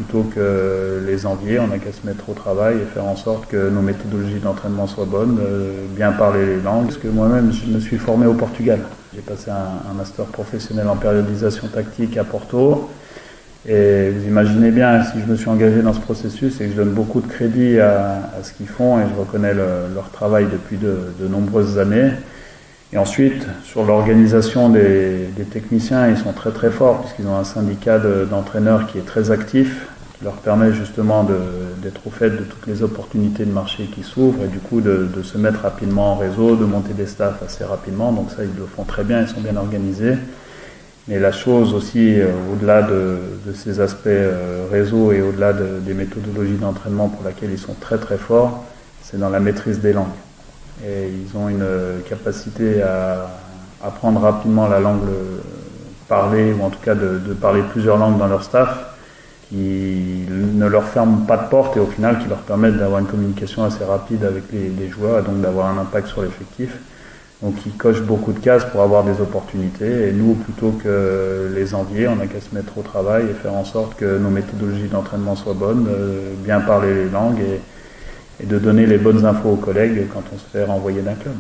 plutôt que les envier, on n'a qu'à se mettre au travail et faire en sorte que nos méthodologies d'entraînement soient bonnes, bien parler les langues. Parce que moi-même, je me suis formé au Portugal. J'ai passé un master professionnel en périodisation tactique à Porto. Et vous imaginez bien, si je me suis engagé dans ce processus, c'est que je donne beaucoup de crédit à ce qu'ils font et je reconnais leur travail depuis de nombreuses années. Et ensuite, sur l'organisation des techniciens, ils sont très très forts puisqu'ils ont un syndicat d'entraîneurs qui est très actif, qui leur permet justement d'être au fait de toutes les opportunités de marché qui s'ouvrent et du coup de se mettre rapidement en réseau, de monter des staffs assez rapidement. Donc ça, ils le font très bien, ils sont bien organisés. Mais la chose aussi, au-delà de ces aspects réseau et au-delà des méthodologies d'entraînement pour lesquelles ils sont très très forts, c'est dans la maîtrise des langues. Et ils ont une capacité à apprendre rapidement la langue parlée, ou en tout cas de parler plusieurs langues dans leur staff, qui ne leur ferment pas de porte et au final qui leur permettent d'avoir une communication assez rapide avec les joueurs et donc d'avoir un impact sur l'effectif. Donc ils cochent beaucoup de cases pour avoir des opportunités et nous, plutôt que les envier, on n'a qu'à se mettre au travail et faire en sorte que nos méthodologies d'entraînement soient bonnes, bien parler les langues et de donner les bonnes infos aux collègues quand on se fait renvoyer d'un club.